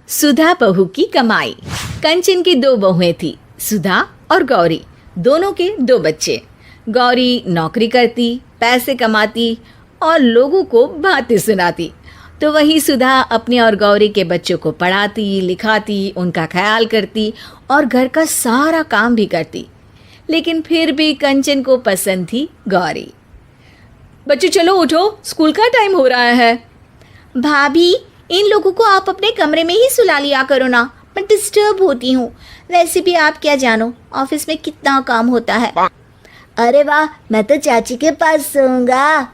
सुधा बहू की कमाई। कंचन की दो बहुएं थी, सुधा और गौरी। दोनों के दो बच्चे। गौरी नौकरी करती, पैसे कमाती और लोगों को बातें सुनाती, तो वही सुधा अपने और गौरी के बच्चों को पढ़ाती, लिखाती, उनका ख्याल करती और घर का सारा काम भी करती। लेकिन फिर भी कंचन को पसंद थी गौरी। बच्चों चलो उठो, स्कूल का टाइम हो रहा है। भाभी, इन लोगों को आप अपने कमरे में ही सुला लिया करो ना, मैं डिस्टर्ब होती हूँ। वैसे भी आप क्या जानो ऑफिस में कितना काम होता है। अरे वाह, मैं तो चाची के पास सोऊंगा।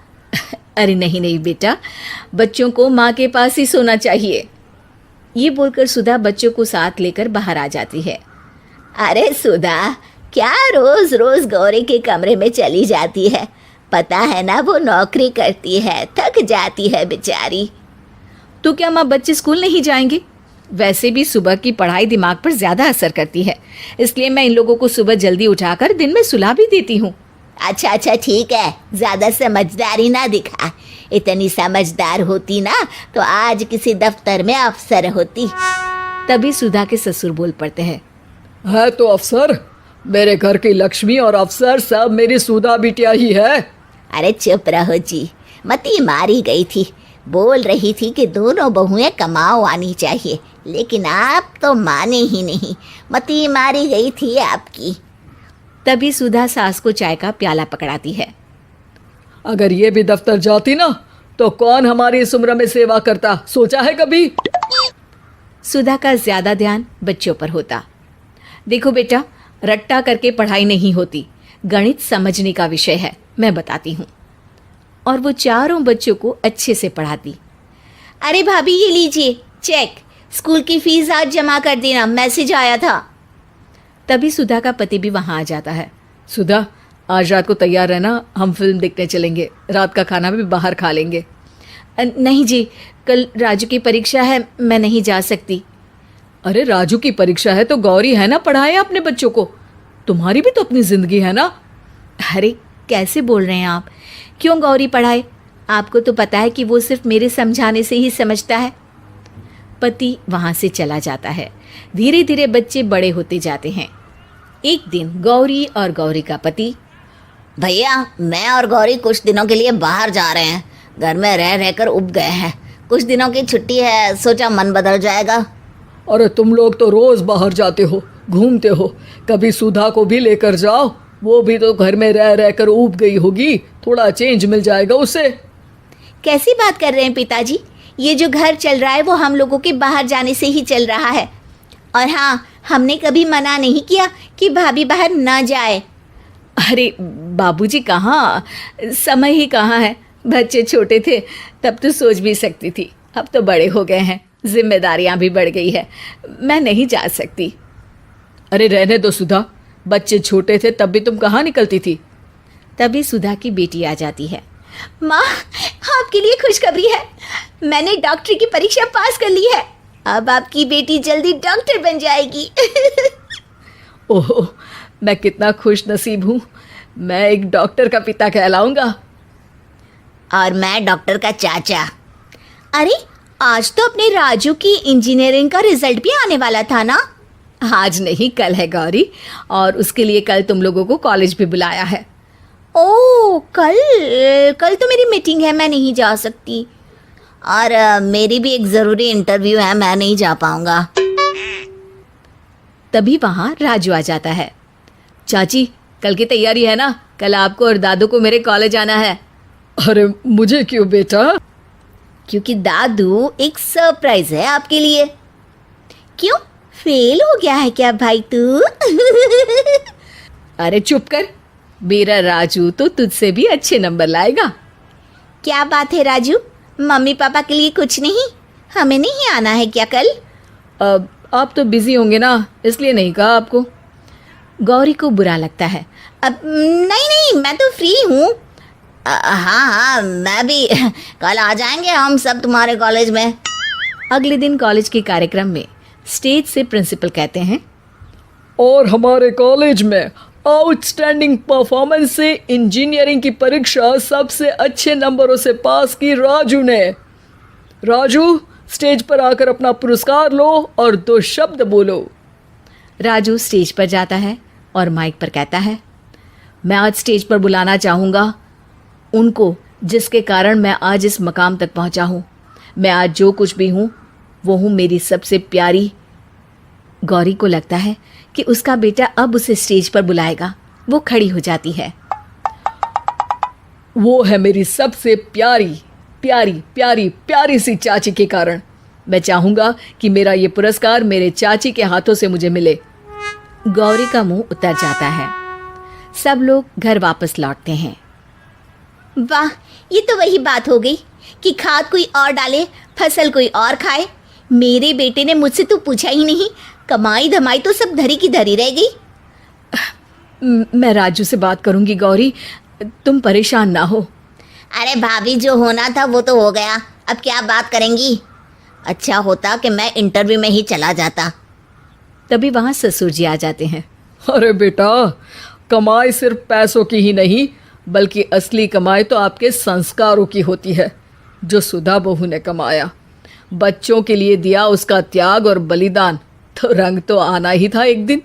अरे नहीं नहीं बेटा, बच्चों को माँ के पास ही सोना चाहिए। ये बोलकर सुधा बच्चों को साथ लेकर बाहर आ जाती है। अरे सुधा, क्या रोज रोज गौरी के कमरे में चली जाती है? पता है ना वो नौकरी करती है, थक जाती है बेचारी। तो क्या माँ बच्चे स्कूल नहीं जाएंगे? वैसे भी सुबह की पढ़ाई दिमाग पर ज़्यादा असर करती है, इसलिए मैं इन लोगों को सुबह जल्दी उठाकर दिन में सुला भी देती हूँ। अच्छा ठीक है, ज़्यादा समझदारी ना दिखा। इतनी समझदार होती ना तो आज किसी दफ्तर में अफसर होती। तभी सुधा के ससुर बोल पड़ते हैं। है तो अफसर, मेरे घर की लक्ष्मी और अफसर सब मेरी सुधा बिटिया ही है। अरे चुप रहो जी, मती मारी गई थी। बोल रही थी कि दोनों बहुएं कमाओ आनी चाहिए, लेकिन आप तो माने ही नहीं। मती मारी गई थी आपकी। तभी सुधा सास को चाय का प्याला पकड़ाती है। अगर ये भी दफ्तर जाती ना तो कौन हमारी इस उम्र में सेवा करता, सोचा है कभी? सुधा का ज्यादा ध्यान बच्चों पर होता। देखो बेटा, रट्टा करके पढ़ाई नहीं होती, गणित समझने का विषय है, मैं बताती हूँ। और वो चारों बच्चों को अच्छे से पढ़ाती। अरे भाभी, ये लीजिए चेक, स्कूल की फीस आज जमा कर देना, मैसेज आया था। तभी सुधा का पति भी वहाँ आ जाता है। सुधा, आज रात को तैयार रहना, हम फिल्म देखने चलेंगे, रात का खाना भी बाहर खा लेंगे। नहीं जी, कल राजू की परीक्षा है, मैं नहीं जा सकती। अरे राजू की परीक्षा है तो गौरी है ना, पढ़ाए अपने बच्चों को, तुम्हारी भी तो अपनी जिंदगी है ना। अरे कैसे बोल रहे हैं आप? क्यों गौरी पढ़ाए? आपको तो पता है कि वो सिर्फ मेरे समझाने से ही समझता है। पति वहाँ से चला जाता है। धीरे धीरे बच्चे बड़े होते जाते हैं। एक दिन गौरी और गौरी का पति, भैया मैं और गौरी कुछ दिनों के लिए बाहर जा रहे हैं, घर में रह रहकर उब गए हैं। कुछ दिनों की छुट्टी है, सोचा मन बदल जाएगा। अरे तुम लोग तो रोज बाहर जाते हो, घूमते हो, कभी सुधा को भी लेकर जाओ, वो भी तो घर में रह रहकर ऊब गई होगी, थोड़ा चेंज मिल जाएगा उसे। कैसी बात कर रहे हैं पिताजी? ये जो घर चल रहा है वो हम लोगों के बाहर जाने से ही चल रहा है। और हाँ, हमने कभी मना नहीं किया कि भाभी बाहर ना जाए। अरे बाबूजी कहाँ, समय ही कहाँ है। बच्चे छोटे थे तब तो सोच भी सकती थी, अब तो बड़े हो गए हैं, जिम्मेदारियां भी बढ़ गई है, मैं नहीं जा सकती। अरे रहने दो सुधा, बच्चे छोटे थे तब भी तुम कहाँ निकलती थी। तभी सुधा की बेटी आ जाती है। माँ, आपके लिए खुशखबरी है, मैंने डॉक्टरी की परीक्षा पास कर ली है। अब आपकी बेटी जल्दी डॉक्टर बन जाएगी। ओह, मैं कितना खुश नसीब हूँ, मैं एक डॉक्टर का पिता कहलाऊंगा। और मैं डॉक्टर का चाचा। अरे आज तो अपने राजू की इंजीनियरिंग का रिजल्ट भी आने वाला था ना? आज नहीं, कल है गौरी, और उसके लिए कल तुम लोगों को कॉलेज भी बुलाया है। ओह, कल तो मेरी मीटिंग है, मैं नहीं जा सकती। और मेरी भी एक ज़रूरी इंटरव्यू है, मैं नहीं जा पाऊंगा। तभी वहाँ राजू आ जाता है। चाची, कल की तैयारी है ना? कल आपको और दादू को मेरे कॉलेज आना है। अरे मुझे क्यों बेटा? क्योंकि दादू एक सरप्राइज है आपके लिए। क्यों, फेल हो गया है क्या भाई तू? अरे चुप कर, मेरा राजू तो तुझसे भी अच्छे नंबर लाएगा। क्या बात है राजू, मम्मी पापा के लिए कुछ नहीं? हमें नहीं आना है क्या कल? आप तो बिजी होंगे ना, इसलिए नहीं कहा आपको। गौरी को बुरा लगता है। अब नहीं, मैं तो फ्री हूँ। हाँ, मैं भी, कल आ जाएंगे हम सब तुम्हारे कॉलेज में। अगले दिन कॉलेज के कार्यक्रम में स्टेज से प्रिंसिपल कहते हैं, और हमारे कॉलेज में आउटस्टैंडिंग परफॉर्मेंस से इंजीनियरिंग की परीक्षा सबसे अच्छे नंबरों से पास की राजू ने। राजू, स्टेज पर आकर अपना पुरस्कार लो और 2 शब्द बोलो। राजू स्टेज पर जाता है और माइक पर कहता है, मैं आज स्टेज पर बुलाना चाहूँगा उनको जिसके कारण मैं आज इस मकाम तक पहुँचा हूँ। मैं आज जो कुछ भी हूँ वो हूँ मेरी सबसे प्यारी। गौरी को लगता है कि उसका बेटा अब उसे स्टेज पर बुलाएगा। वो खड़ी हो जाती है। वो है मेरी सबसे प्यारी प्यारी प्यारी प्यारी सी चाची के कारण। मैं चाहूँगा कि मेरा ये पुरस्कार मेरे चाची के हाथों से मुझे मिले। गौरी का मुंह उतर जाता है। सब लोग घर वापस लौटते हैं। वाह, ये तो वही बात हो गई कि खाद कोई और डाले, फसल कोई और खाए। मेरे बेटे ने मुझसे तो पूछा ही नहीं, कमाई धमाई तो सब धरी की धरी रह गई। मैं राजू से बात करूंगी गौरी, तुम परेशान ना हो। अरे भाभी, जो होना था वो तो हो गया, अब क्या बात करेंगी। अच्छा होता कि मैं इंटरव्यू में ही चला जाता। तभी वहाँ ससुर जी आ जाते हैं। अरे बेटा, कमाई सिर्फ पैसों की ही नहीं बल्कि असली कमाई तो आपके संस्कारों की होती है, जो सुधा बहू ने कमाया। बच्चों के लिए दिया उसका त्याग और बलिदान, तो रंग तो आना ही था एक दिन।